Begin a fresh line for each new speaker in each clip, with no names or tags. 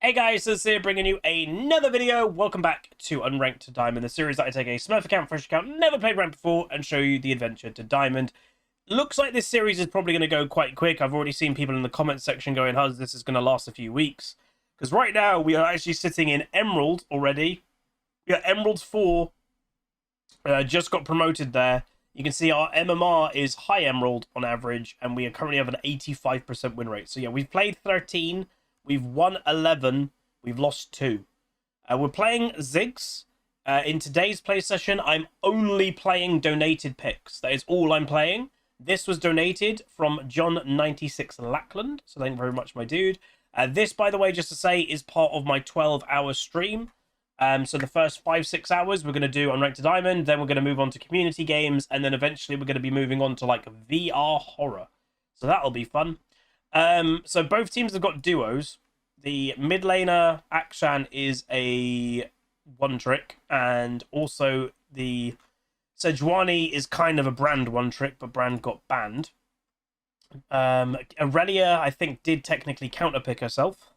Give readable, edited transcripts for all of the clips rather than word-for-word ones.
Hey guys, this is here bringing you another video. Welcome back to Unranked to Diamond, the series that I take a Smurf account, fresh account, never played ranked before, and show you the adventure to Diamond. Looks like this series is probably going to go quite quick. I've already seen people in the comments section going, Huz, this is going to last a few weeks. Because right now, we are actually sitting in Emerald already. We are Emerald 4. Just got promoted there. You can see our MMR is high Emerald on average, and we currently have an 85% win rate. So yeah, we've played 13. We've won 11. We've lost 2. We're playing Ziggs. In today's play session, I'm only playing donated picks. That is all I'm playing. This was donated from John96 Lackland. So thank you very much, my dude. This, by the way, just to say, is part of my 12-hour stream. So the first 5-6 hours, we're going to do Unranked to Diamond. Then we're going to move on to community games. And then eventually we're going to be moving on to, like, VR horror. So that'll be fun. So both teams have got duos. The mid laner, Akshan, is a one-trick, and also the Sejuani is kind of a Brand one-trick, but Brand got banned. Aurelia, I think, did technically counterpick herself.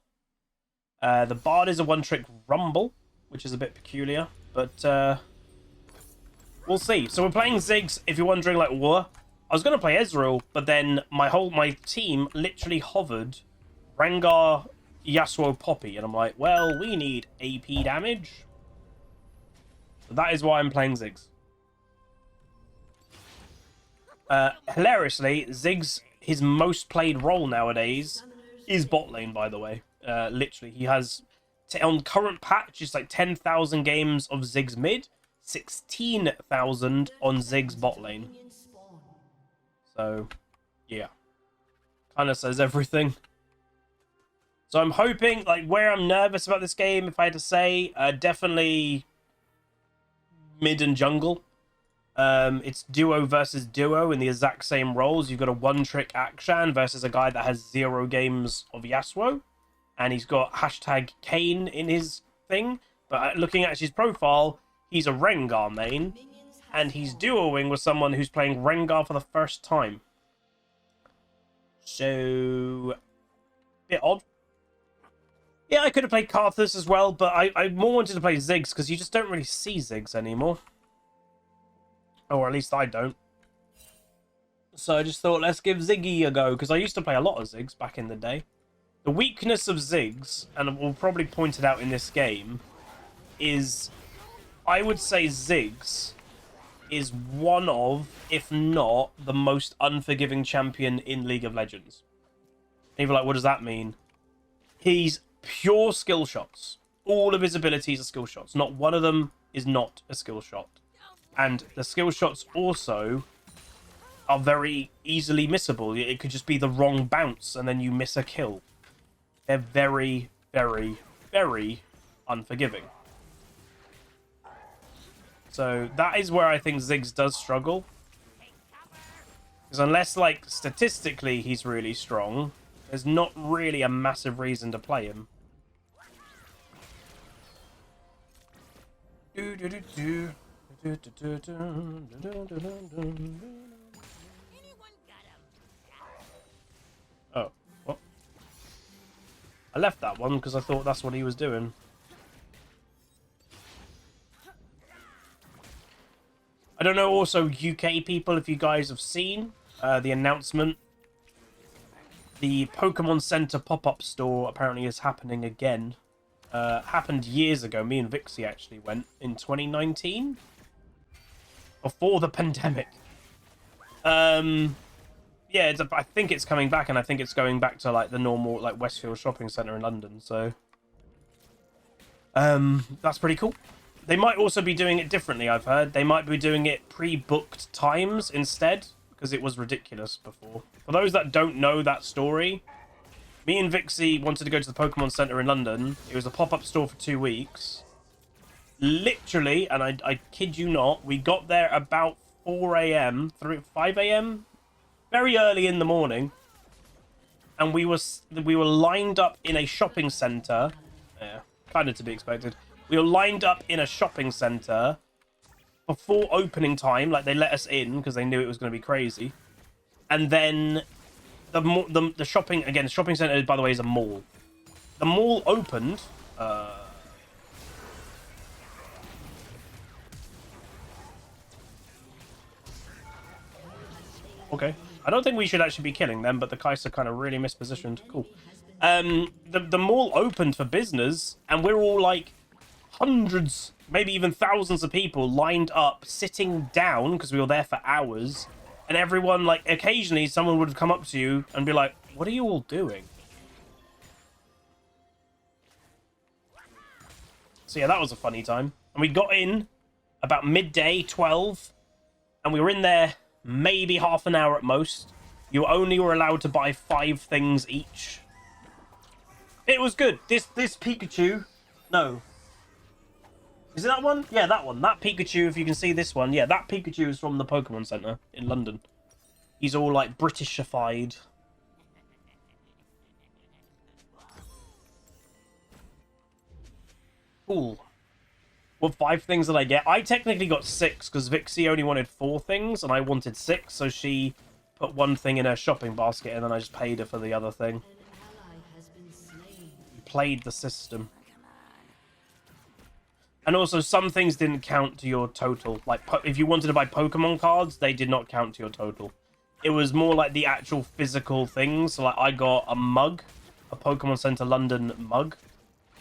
The Bard is a one-trick Rumble, which is a bit peculiar, but we'll see. So we're playing Ziggs, if you're wondering, like, what? I was going to play Ezreal, but then my team literally hovered Rengar, Yasuo, Poppy, and I'm like, well, we need AP damage. So that is why I'm playing Ziggs. Hilariously, Ziggs, his most played role nowadays is bot lane, by the way. Literally, he has, on current patch, it's like 10,000 games of Ziggs mid, 16,000 on Ziggs bot lane. So, yeah. Kind of says everything. So I'm hoping, like, where I'm nervous about this game, if I had to say, definitely mid and jungle. It's duo versus duo in the exact same roles. You've got a one-trick Akshan versus a guy that has 0 games of Yasuo. And he's got hashtag Kane in his thing. But looking at his profile, he's a Rengar main. And he's duoing with someone who's playing Rengar for the first time. So, bit odd. Yeah, I could have played Karthus as well, but I more wanted to play Ziggs because you just don't really see Ziggs anymore. Or at least I don't. So I just thought, let's give Ziggy a go, because I used to play a lot of Ziggs back in the day. The weakness of Ziggs, and we'll probably point it out in this game, is I would say Ziggs is one of, if not, the most unforgiving champion in League of Legends. People are like, what does that mean? He's pure skill shots. All of his abilities are skill shots. Not one of them is not a skill shot. And the skill shots also are very easily missable. It could just be the wrong bounce and then you miss a kill. They're very, very, very unforgiving. So that is where I think Ziggs does struggle. Because unless, like, statistically he's really strong, there's not really a massive reason to play him. Oh, what? I left that one because I thought that's what he was doing. I don't know, also, UK people, if you guys have seen the announcement. The Pokemon Center pop-up store apparently is happening again. Happened years ago. Me and Vixie actually went in 2019. Before the pandemic. Yeah, I think it's coming back, and I think it's going back to, like, the normal, like, Westfield Shopping Centre in London, so that's pretty cool. They might also be doing it differently, I've heard. They might be doing it pre-booked times instead, because it was ridiculous before. For those that don't know that story, me and Vixie wanted to go to the Pokemon Center in London. It was a pop-up store for 2 weeks. Literally, and I kid you not, we got there about 4 a.m., 5 a.m., very early in the morning. And we were lined up in a shopping center. Yeah, kind of to be expected. We were lined up in a shopping center before opening time. Like, they let us in because they knew it was going to be crazy. And then the shopping, again, the shopping center, by the way, is a mall. the mall opened. Okay. I don't think we should actually be killing them, but the Kai'Sa kind of really mispositioned. Cool. The mall opened for business, and we're all like hundreds, maybe even thousands of people lined up, sitting down because we were there for hours. And everyone, like, occasionally someone would come up to you and be like, "What are you all doing?" So yeah, that was a funny time. And we got in about midday, 12, and we were in there maybe half an hour at most. You only were allowed to buy 5 things each. It was good. This Pikachu, no. Is it that one? Yeah, that one. That Pikachu, if you can see this one. Yeah, that Pikachu is from the Pokemon Center in London. He's all, like, Britishified. Cool. What 5 things did I get? I technically got 6, because Vixie only wanted 4 things, and I wanted 6, so she put 1 thing in her shopping basket, and then I just paid her for the other thing. You played the system. And also, some things didn't count to your total. Like, if you wanted to buy Pokemon cards, they did not count to your total. It was more like the actual physical things. So, like, I got a mug, a Pokemon Center London mug.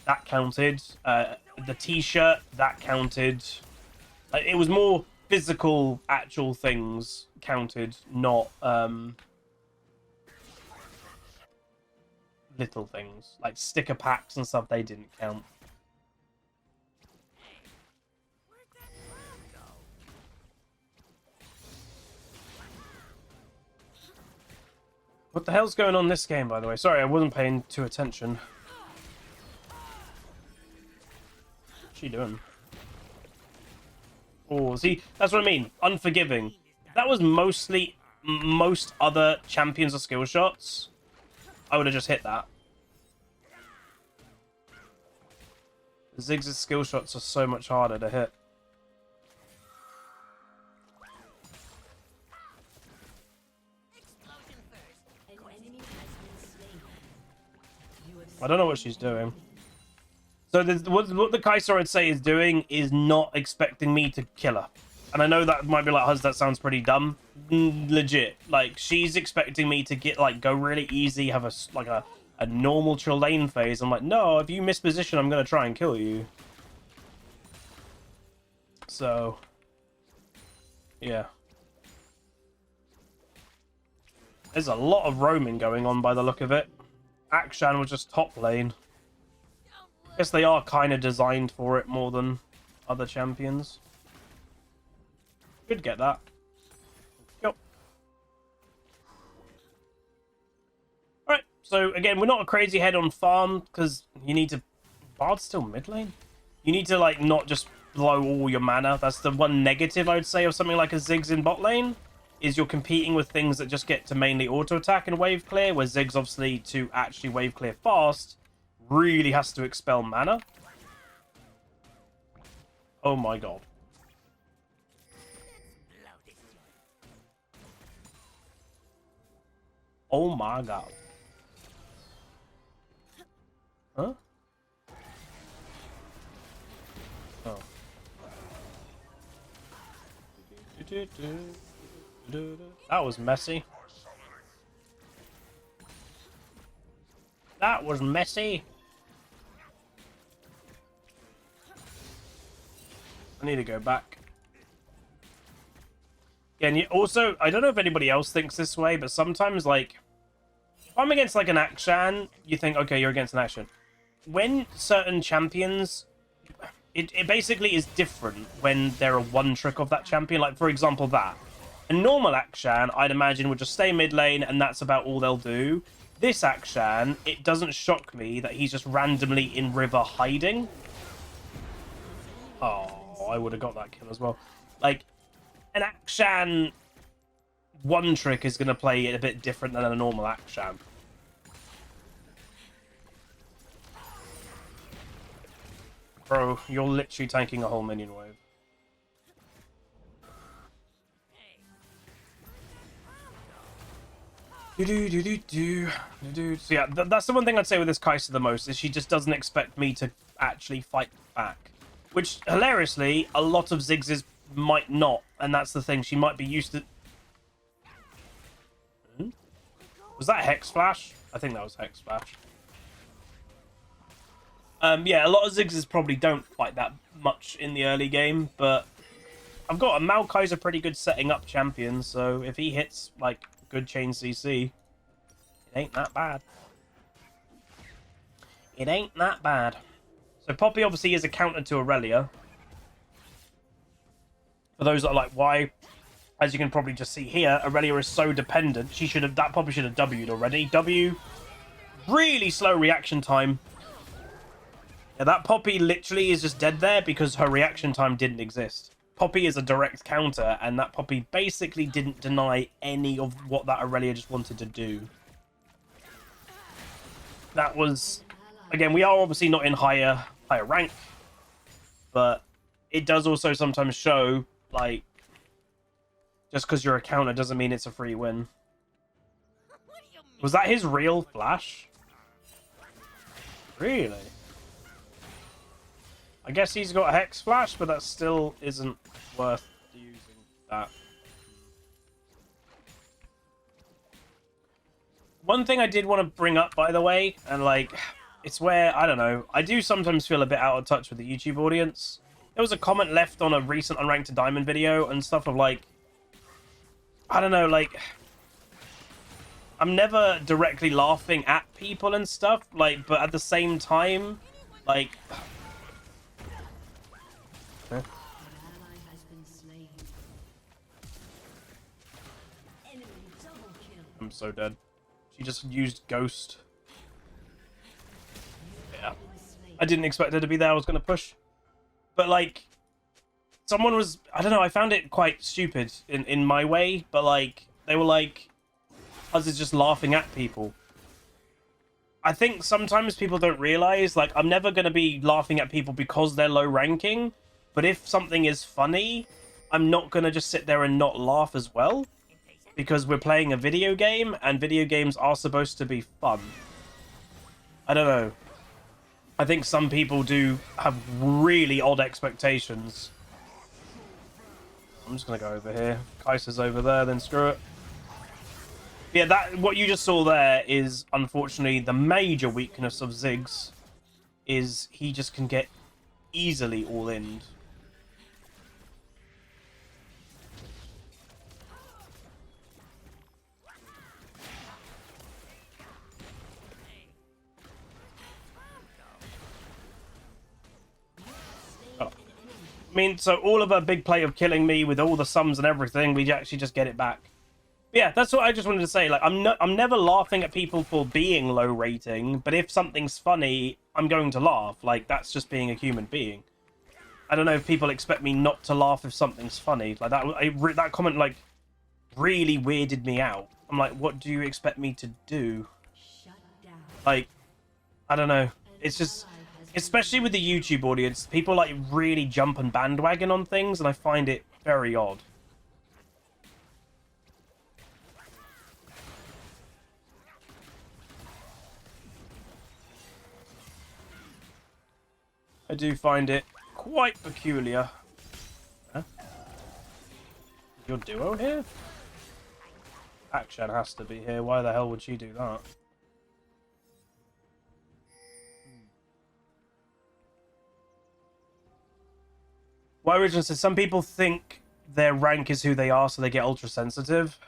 That counted. The T-shirt, that counted. Like, it was more physical, actual things counted, not little things. Like, sticker packs and stuff, they didn't count. What the hell's going on this game, by the way? Sorry, I wasn't paying too attention. What's she doing? Oh, see, that's what I mean. Unforgiving. That was mostly most other champions of skill shots. I would have just hit that. Ziggs' skill shots are so much harder to hit. I don't know what she's doing. So what the Kai'Sa I'd say is doing is not expecting me to kill her. And I know that might be like, Huzz, that sounds pretty dumb. Legit. Like, she's expecting me to get, like, go really easy, have a normal chill lane phase. I'm like, no, if you miss position, I'm going to try and kill you. So, yeah. There's a lot of roaming going on by the look of it. Akshan was just top lane. Guess they are kind of designed for it more than other champions. Could get that. Yep. Alright, so again, we're not a crazy head on farm, because you need to... Bard's still mid lane? You need to, like, not just blow all your mana. That's the one negative, I would say, of something like a Ziggs in bot lane, is you're competing with things that just get to mainly auto-attack and wave clear, where Ziggs, obviously, to actually wave clear fast, really has to expel mana. Oh my god. Oh my god. Huh? Oh. That was messy. That was messy. I need to go back. Yeah, and also, I don't know if anybody else thinks this way, but sometimes, like, if I'm against, like, an Akshan, you think, okay, you're against an Akshan. When certain champions, it basically is different when they're a one-trick of that champion. Like, for example, that. A normal Akshan, I'd imagine, would just stay mid lane, and that's about all they'll do. This Akshan, it doesn't shock me that he's just randomly in river hiding. Oh, I would have got that kill as well. Like, an Akshan one trick is going to play it a bit different than a normal Akshan. Bro, you're literally tanking a whole minion wave. So yeah, that's the one thing I'd say with this Kai'Sa the most, is she just doesn't expect me to actually fight back. Which, hilariously, a lot of Ziggs might not, and that's the thing. She might be used to... Was that Hex Flash? I think that was Hex Flash. Yeah, a lot of Ziggs probably don't fight that much in the early game, but I've got a Maokai's a pretty good setting up champion, so if he hits, like, good chain CC, it ain't that bad. It ain't that bad. So Poppy obviously is a counter to Aurelia. For those that are like, why? As you can probably just see here, Aurelia is so dependent. That Poppy should have W'd already. W, really slow reaction time. Yeah, that Poppy literally is just dead there because her reaction time didn't exist. Poppy is a direct counter, and that Poppy basically didn't deny any of what that Aurelia just wanted to do. That was... Again, we are obviously not in higher rank, but it does also sometimes show, like, just because you're a counter doesn't mean it's a free win. Was that his real flash? Really? I guess he's got a Hex Flash, but that still isn't worth using that. One thing I did want to bring up, by the way, and like... It's where, I don't know, I do sometimes feel a bit out of touch with the YouTube audience. There was a comment left on a recent Unranked to Diamond video and stuff of like, I don't know, like, I'm never directly laughing at people and stuff, like, but at the same time, like... Okay. I'm so dead. She just used Ghost. Yeah. I didn't expect her to be there. I was going to push. But, like, someone was... I don't know, I found it quite stupid in my way. But, like, they were like... Us is just laughing at people. I think sometimes people don't realize, like, I'm never going to be laughing at people because they're low ranking. But if something is funny, I'm not going to just sit there and not laugh as well. Because we're playing a video game, and video games are supposed to be fun. I don't know. I think some people do have really odd expectations. I'm just going to go over here. Kai'Sa's over there, then screw it. Yeah, what you just saw there is, unfortunately, the major weakness of Ziggs. Is he just can get easily all-in. I mean, so all of her big play of killing me with all the sums and everything, we actually just get it back. But yeah, that's what I just wanted to say. Like, I'm never laughing at people for being low rating, but if something's funny, I'm going to laugh. Like, that's just being a human being. I don't know if people expect me not to laugh if something's funny. Like, that comment, like, really weirded me out. I'm like, what do you expect me to do? Like, I don't know. It's just... Especially with the YouTube audience, people like really jump and bandwagon on things, and I find it very odd. I do find it quite peculiar. Huh? Your duo here? Akshan has to be here. Why the hell would she do that? Why Original says some people think their rank is who they are, so they get ultra sensitive.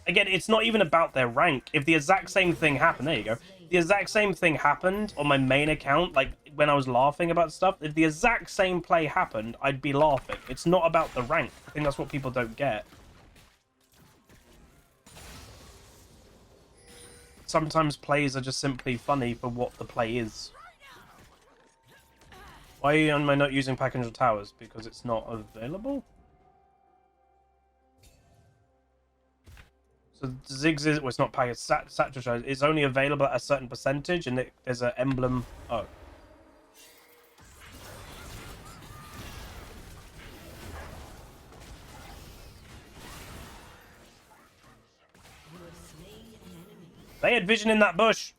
Again, it's not even about their rank. If the exact same thing happened, there you go. The exact same thing happened on my main account, like when I was laughing about stuff. If the exact same play happened, I'd be laughing. It's not about the rank. I think that's what people don't get. Sometimes plays are just simply funny for what the play is. Why am I not using Pentakill Towers? Because it's not available? So Ziggs is... Well, it's not Pentakill. Sacrifice. It's only available at a certain percentage, and there's an emblem... Oh. They had vision in that bush.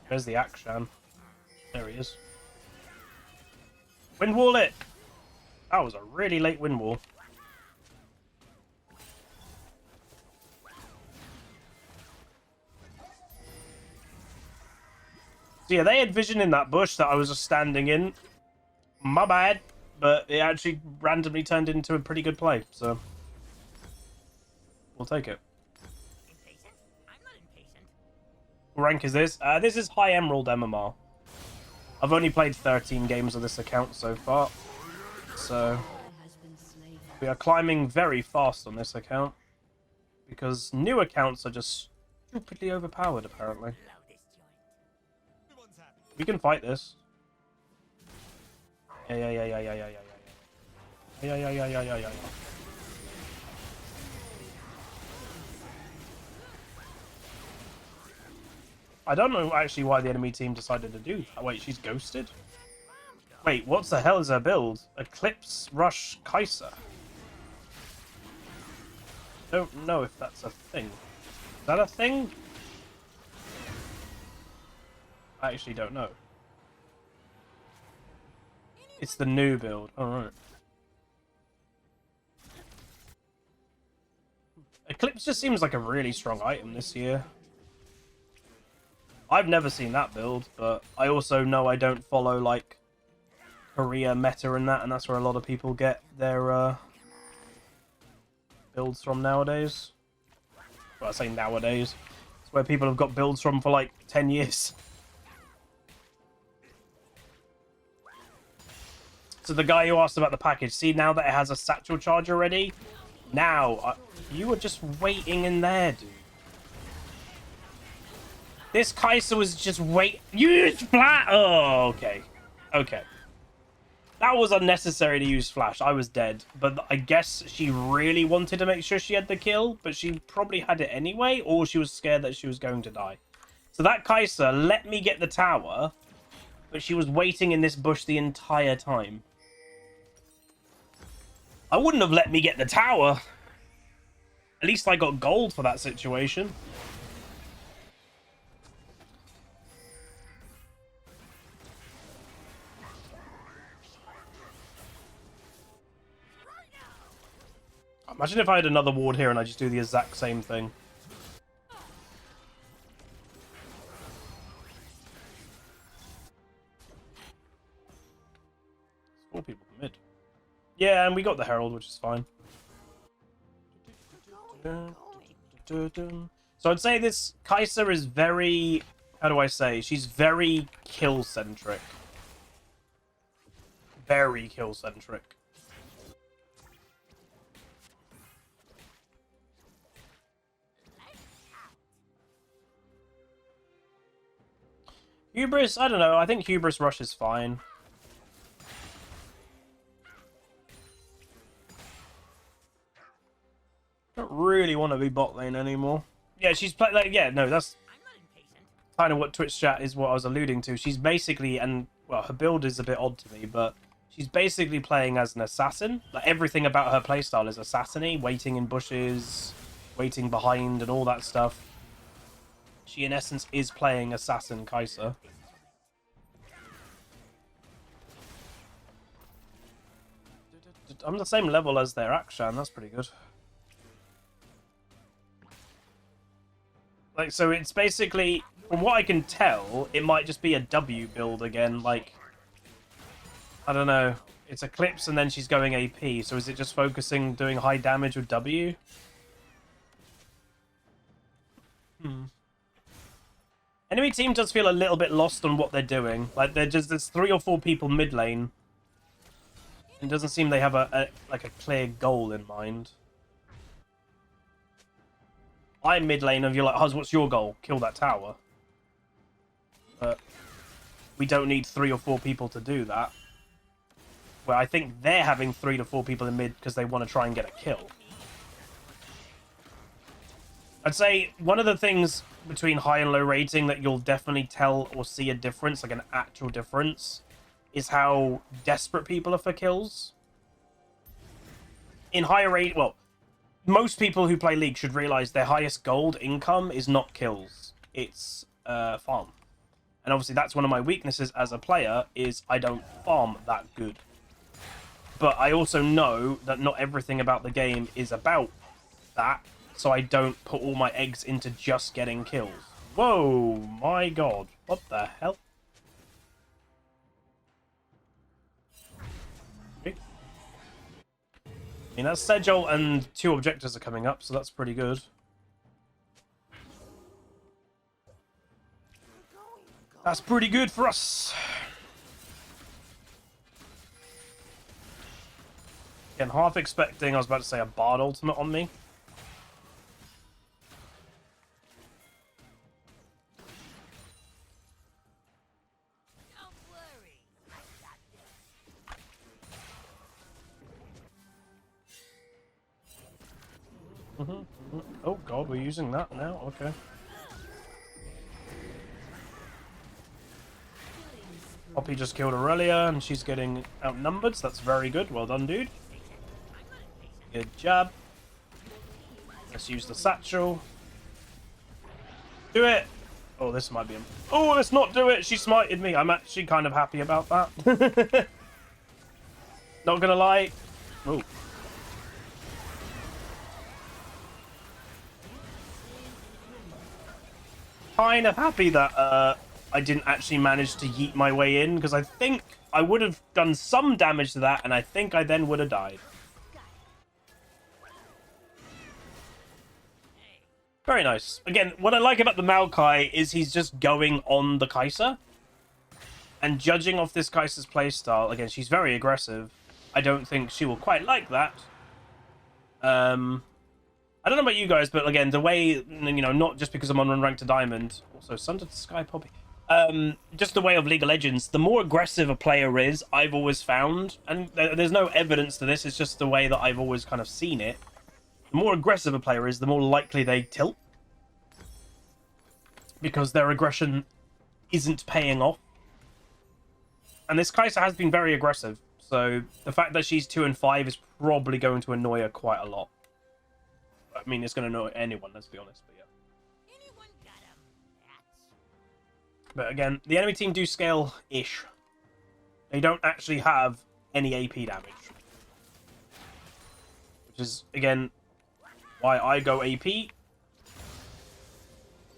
There's the Akshan. There he is. Wind wall it! That was a really late wind wall. So yeah, they had vision in that bush that I was just standing in. My bad, but it actually randomly turned into a pretty good play, so we'll take it.
Impatient? I'm not impatient.
What rank is this? This is High Emerald MMR. I've only played 13 games of this account so far, so we are climbing very fast on this account because new accounts are just stupidly overpowered, apparently. We can fight this. Yeah. I don't know actually why the enemy team decided to do that. Wait, she's ghosted? Wait, what the hell is her build? Eclipse Rush Kai'Sa. Don't know if that's a thing. Is that a thing? I actually don't know. It's the new build. Alright. Eclipse just seems like a really strong item this year. I've never seen that build, but I also know I don't follow, like, Korea meta and that, and that's where a lot of people get their builds from nowadays. Well, I say nowadays. It's where people have got builds from for, like, 10 years. So the guy who asked about the package, see now that it has a satchel charge already? Now, you were just waiting in there, dude. This Kai'Sa was just use flash. Oh, okay. Okay. That was unnecessary to use flash. I was dead. But I guess she really wanted to make sure she had the kill, but she probably had it anyway, or she was scared that she was going to die. So that Kai'Sa let me get the tower, but she was waiting in this bush the entire time. I wouldn't have let me get the tower. At least I got gold for that situation. Imagine if I had another ward here and I just do the exact same thing. There's 4 people mid. Yeah, and we got the Herald, which is fine. So I'd say this Kai'Sa is very... How do I say? She's very kill-centric. Very kill-centric. Hubris, I don't know. I think Hubris Rush is fine. Don't really want to be bot lane anymore. Yeah, she's playing like that's kind of what Twitch chat is what I was alluding to. She's basically, and well, her build is a bit odd to me, but she's basically playing as an assassin. Like everything about her playstyle is assassin-y, waiting in bushes, waiting behind, and all that stuff. She, in essence, is playing Assassin Kai'Sa. I'm the same level as their Akshan. That's pretty good. Like, so it's basically, from what I can tell, it might just be a W build again. Like, I don't know. It's Eclipse and then she's going AP. So is it just focusing, doing high damage with W? Enemy team does feel a little bit lost on what they're doing. Like, there's 3 or 4 people mid lane. It doesn't seem they have a clear goal in mind. I'm mid lane and you're like, Huz, what's your goal? Kill that tower. But we don't need 3 or 4 people to do that. Where I think they're having 3 to 4 people in mid because they want to try and get a kill. I'd say one of the things between high and low rating that you'll definitely tell or see a difference, like an actual difference, is how desperate people are for kills. In higher rate, well, most people who play League should realize their highest gold income is not kills. It's farm. And obviously that's one of my weaknesses as a player, is I don't farm that good. But I also know that not everything about the game is about that, so I don't put all my eggs into just getting kills. Whoa, my god. What the hell? Okay. I mean, that's Sejol and 2 objectives are coming up, so that's pretty good. That's pretty good for us. Again, half expecting, I was about to say, a Bard ultimate on me.
Don't worry. I got this.
Oh god, we're using that now? Okay. Poppy just killed Aurelia, and she's getting outnumbered, so that's very good. Well done, dude. Good job. Let's use the satchel. Do it! Oh, this might be him. Oh, let's not do it! She smited me. I'm actually kind of happy about that. Not gonna lie. Oh. Kind of happy that I didn't actually manage to yeet my way in, because I think I would have done some damage to that, and I think I then would have died. Very nice. Again, what I like about the Maokai is he's just going on the Kai'Sa. And judging off this Kai'Sa's playstyle, again, she's very aggressive. I don't think she will quite like that. I don't know about you guys, but again, the way, you know, not just because I'm on Unranked to Diamond, also Sun to Sky Poppy, just the way of League of Legends, the more aggressive a player is, I've always found, and there's no evidence to this, it's just the way that I've always kind of seen it. The more aggressive a player is, the more likely they tilt. Because their aggression isn't paying off. And this Kai'Sa has been very aggressive. So the fact that she's 2 and 5 is probably going to annoy her quite a lot. I mean, it's going to annoy anyone, let's be honest. But yeah.
Anyone got 'em? That's...
But again, the enemy team do scale-ish. They don't actually have any AP damage. Which is, again, why I go AP.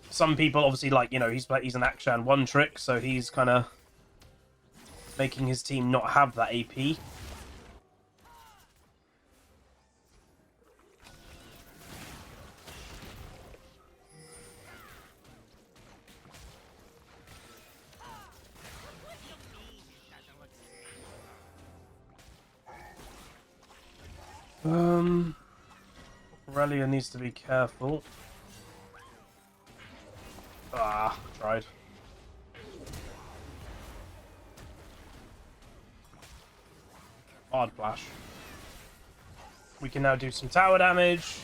Some people obviously like, you know, he's an Akshan one trick, so he's kind of making his team not have that AP. Aurelia needs to be careful. Ah, tried. Hard flash. We can now do some tower damage.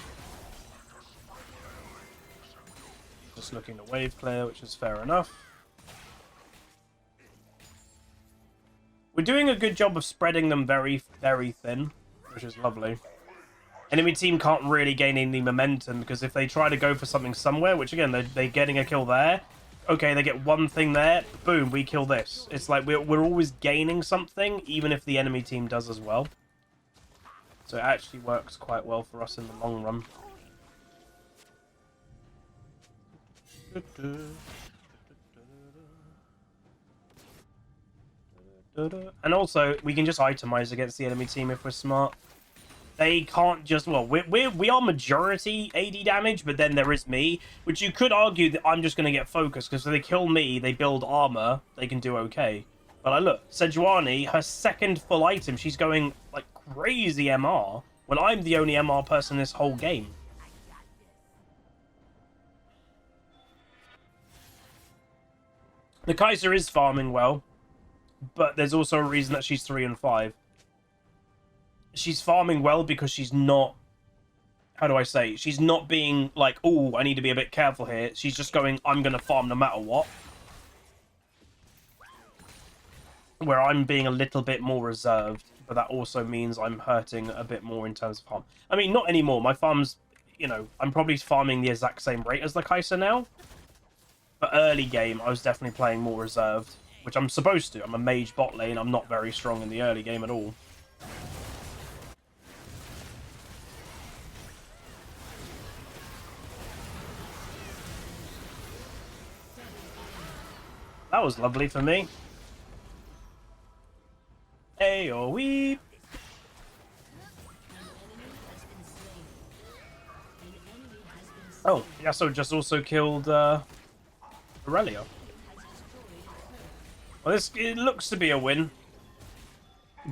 Just looking to wave clear, which is fair enough. We're doing a good job of spreading them very, very thin, which is lovely. Enemy team can't really gain any momentum, because if they try to go for something somewhere, which again, they're getting a kill there, okay, they get one thing there, boom, we kill this. It's like we're always gaining something, even if the enemy team does as well. So it actually works quite well for us in the long run. And also, we can just itemize against the enemy team if we're smart. They can't just, well, we are majority AD damage, but then there is me, which you could argue that I'm just going to get focused, because if they kill me, they build armor, they can do okay. But like, look, Sejuani, her second full item, she's going like crazy MR, when I'm the only MR person in this whole game. The Kai'Sa is farming well, but there's also a reason that she's 3 and 5. She's farming well because she's not how do I say? She's not being like, oh, I need to be a bit careful here. She's just going, I'm going to farm no matter what. Where I'm being a little bit more reserved, but that also means I'm hurting a bit more in terms of harm. I mean, not anymore. My farm's, you know, I'm probably farming the exact same rate as the Kai'Sa now. But early game, I was definitely playing more reserved, which I'm supposed to. I'm a mage bot lane. I'm not very strong in the early game at all. That was lovely for me. AoE. Oh, Yasuo just also killed Aurelia. Well, it looks to be a win.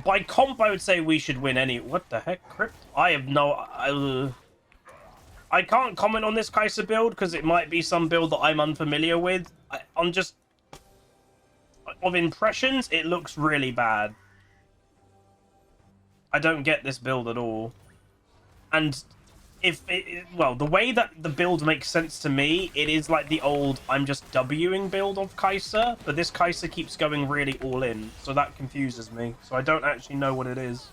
By comp, I would say we should win any... What the heck, Crypt? I have no... I can't comment on this Kai'Sa build because it might be some build that I'm unfamiliar with. I'm just... Of impressions, it looks really bad. I don't get this build at all. And well, the way that the build makes sense to me, it is like the old I'm just Wing build of Kai'Sa, but this Kai'Sa keeps going really all in, so that confuses me. So I don't actually know what it is.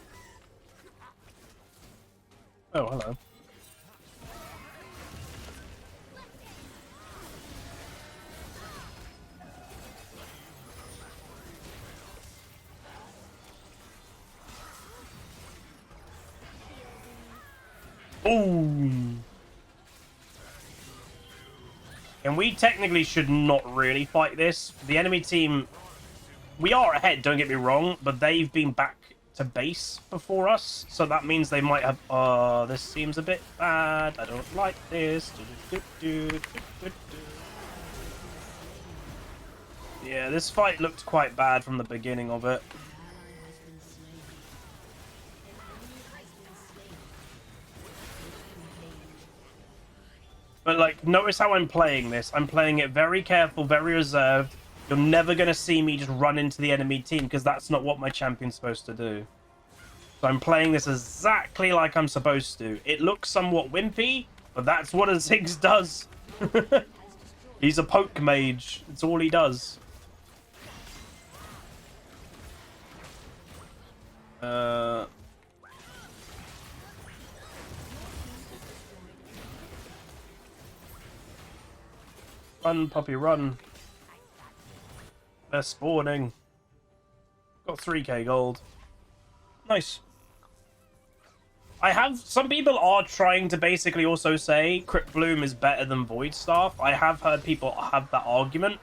Oh, hello. Ooh. And we technically should not really fight this. The enemy team... We are ahead, don't get me wrong, but they've been back to base before us. So that means they might have... this seems a bit bad. I don't like this. Yeah, this fight looked quite bad from the beginning of it. But, like, notice how I'm playing this. I'm playing it very careful, very reserved. You're never going to see me just run into the enemy team, because that's not what my champion's supposed to do. So I'm playing this exactly like I'm supposed to. It looks somewhat wimpy, but that's what a Ziggs does. He's a poke mage. It's all he does. Run, puppy, run. They're spawning. Got 3k gold. Nice. Some people are trying to basically also say Crypt Bloom is better than Void Staff. I have heard people have that argument.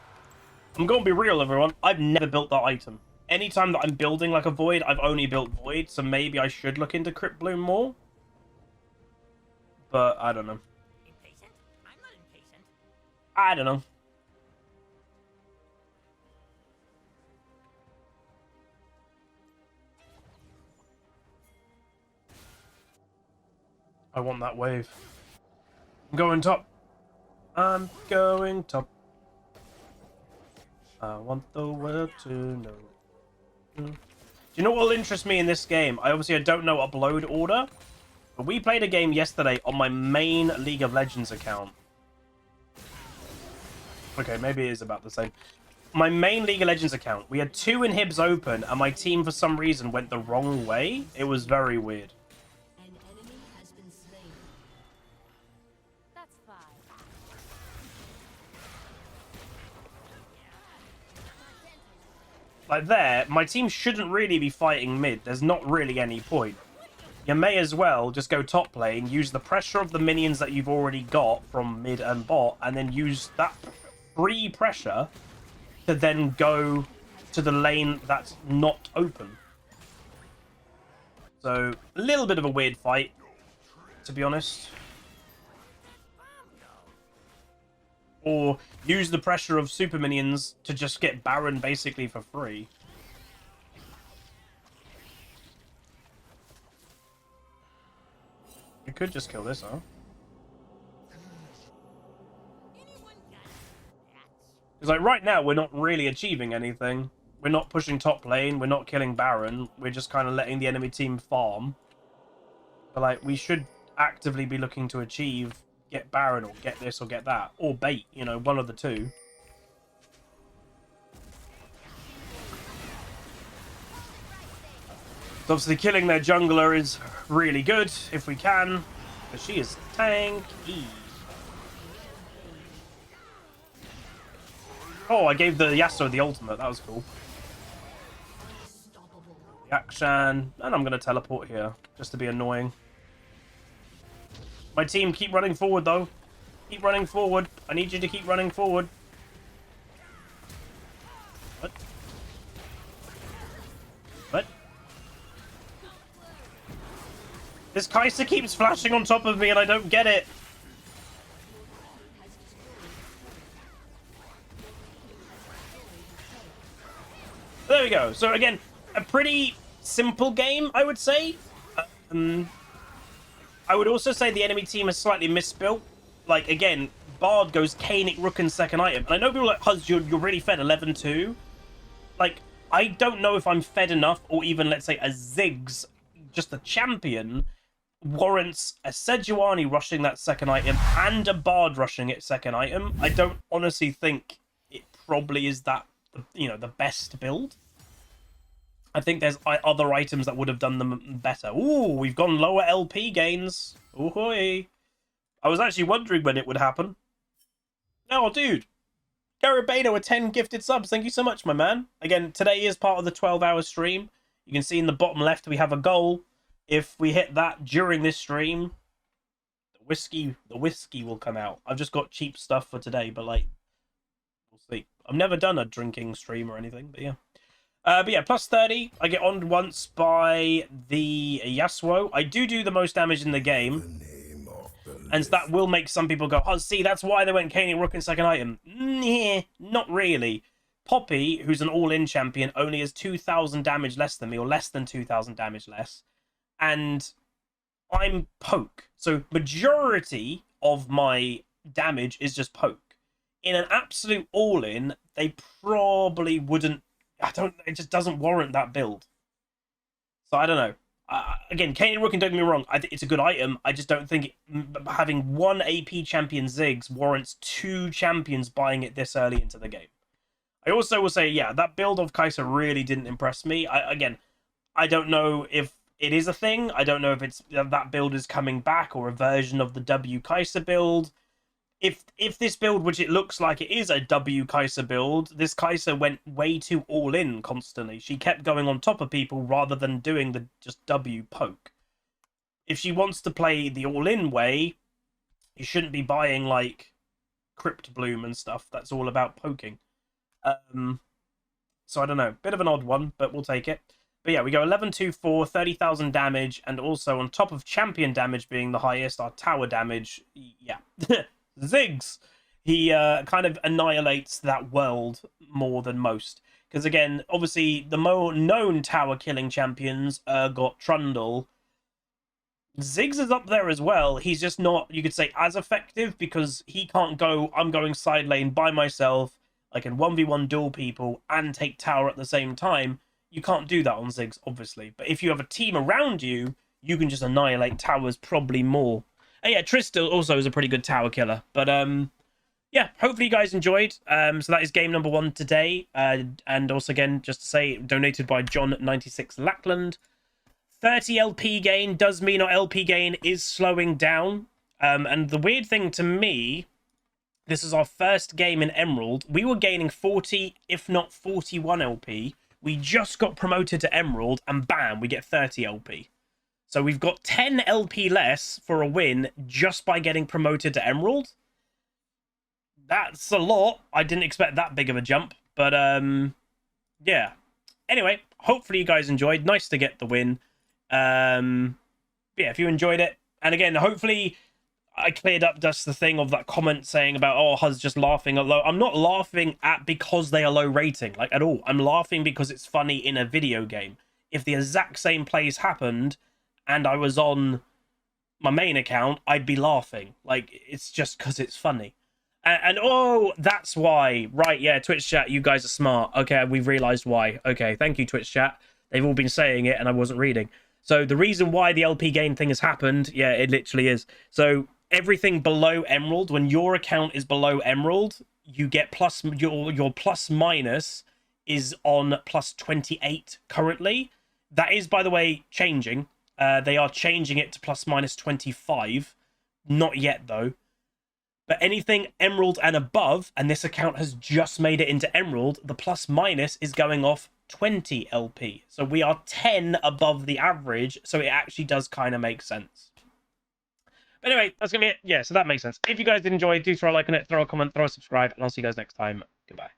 I'm going to be real, everyone. I've never built that item. Anytime that I'm building like a Void, I've only built Void, so maybe I should look into Crypt Bloom more. But I don't know. I don't know. I want that wave. I'm going top. I'm going top. I want the world to know. Do you know what will interest me in this game? I don't know upload order, but we played a game yesterday on my main League of Legends account. Okay, maybe it is about the same. My main League of Legends account, we had 2 inhibs open, and my team, for some reason, went the wrong way. It was very weird.
An enemy has been slain. That's fine.
Like there, my team shouldn't really be fighting mid. There's not really any point. You may as well just go top lane, use the pressure of the minions that you've already got from mid and bot, and then use that free pressure to then go to the lane that's not open. So, a little bit of a weird fight, to be honest. Or use the pressure of super minions to just get Baron basically for free. You could just kill this, huh? Because like right now, we're not really achieving anything. We're not pushing top lane. We're not killing Baron. We're just kind of letting the enemy team farm. But like, we should actively be looking to achieve get Baron or get this or get that, or bait, you know, one of the two. So obviously killing their jungler is really good if we can, but she is tanky. Oh, I gave the Yasuo the ultimate. That was cool. Yakshan, and I'm going to teleport here just to be annoying. My team, keep running forward, though. Keep running forward. I need you to keep running forward. What? What? This Kai'Sa keeps flashing on top of me and I don't get it. There we go. So again, a pretty simple game, I would say. I would also say the enemy team is slightly misbuilt. Like, again, Bard goes Kaenic Rook and second item. And I know people are like, Huzz, you're really fed 11-2. Like, I don't know if I'm fed enough, or even, let's say, a Ziggs, just a champion, warrants a Sejuani rushing that second item and a Bard rushing it second item. I don't honestly think it probably is that, you know, the best build. I think there's other items that would have done them better. Ooh, we've gone lower LP gains. Ooh-hoy. I was actually wondering when it would happen. Oh, dude. Garabano with 10 gifted subs. Thank you so much, my man. Again, today is part of the 12-hour stream. You can see in the bottom left we have a goal. If we hit that during this stream, the whiskey will come out. I've just got cheap stuff for today, but like, we'll see. I've never done a drinking stream or anything, but yeah. But yeah, plus 30. I get on once by the Yasuo. I do the most damage in the game. And that will make some people go, oh, see, that's why they went Kaenic Rook in second item. Nah, not really. Poppy, who's an all-in champion, only has 2,000 damage less than me, or less than 2,000 damage less. And I'm poke. So majority of my damage is just poke. In an absolute all-in, they probably wouldn't... it just doesn't warrant that build. So I don't know. Again, Kaenic Rook, and don't get me wrong, I think it's a good item. I just don't think having one AP champion Ziggs warrants two champions buying it this early into the game. I also will say, yeah, that build of Kai'Sa really didn't impress me. Again, I don't know if it is a thing. I don't know if it's that build is coming back or a version of the W Kai'Sa build. If this build, which it looks like it is a W Kai'Sa build, this Kai'Sa went way too all in constantly. She kept going on top of people rather than doing the just W poke. If she wants to play the all in way, you shouldn't be buying like Crypt Bloom and stuff. That's all about poking. So I don't know, bit of an odd one, but we'll take it. But yeah, we go 11-2-4, 30,000 damage, and also on top of champion damage being the highest, our tower damage, yeah. Ziggs, he kind of annihilates that world more than most. Because again, obviously, the more known tower killing champions got Trundle. Ziggs is up there as well. He's just not, you could say, as effective because he can't go, I'm going side lane by myself. I can 1v1 duel people and take tower at the same time. You can't do that on Ziggs, obviously. But if you have a team around you, you can just annihilate towers probably more. And yeah, Trista also is a pretty good tower killer. But yeah, hopefully you guys enjoyed. So that is game number 1 today. And also, again, just to say, donated by John96 Lackland. 30 LP gain does mean our LP gain is slowing down. And the weird thing to me, this is our first game in Emerald. We were gaining 40, if not 41 LP. We just got promoted to Emerald, and bam, we get 30 LP. So we've got 10 LP less for a win just by getting promoted to Emerald. That's a lot. I didn't expect that big of a jump. But, yeah. Anyway, hopefully you guys enjoyed. Nice to get the win. Yeah, if you enjoyed it. And again, hopefully I cleared up just the thing of that comment saying about, oh, Huzz just laughing at low. I'm not laughing at because they are low rating, like, at all. I'm laughing because it's funny in a video game. If the exact same plays happened and I was on my main account, I'd be laughing. Like, it's just because it's funny. And oh, that's why. Right, yeah, Twitch chat, you guys are smart. Okay, we've realized why. Okay, thank you, Twitch chat. They've all been saying it and I wasn't reading. So the reason why the LP gain thing has happened, yeah, it literally is. So everything below Emerald, when your account is below Emerald, you get plus, your plus minus is on plus 28 currently. That is, by the way, changing. They are changing it to plus minus 25. Not yet, though. But anything Emerald and above, and this account has just made it into Emerald, the plus minus is going off 20 LP. So we are 10 above the average, so it actually does kind of make sense. But anyway, that's going to be it. Yeah, so that makes sense. If you guys did enjoy, do throw a like on it, throw a comment, throw a subscribe, and I'll see you guys next time. Goodbye.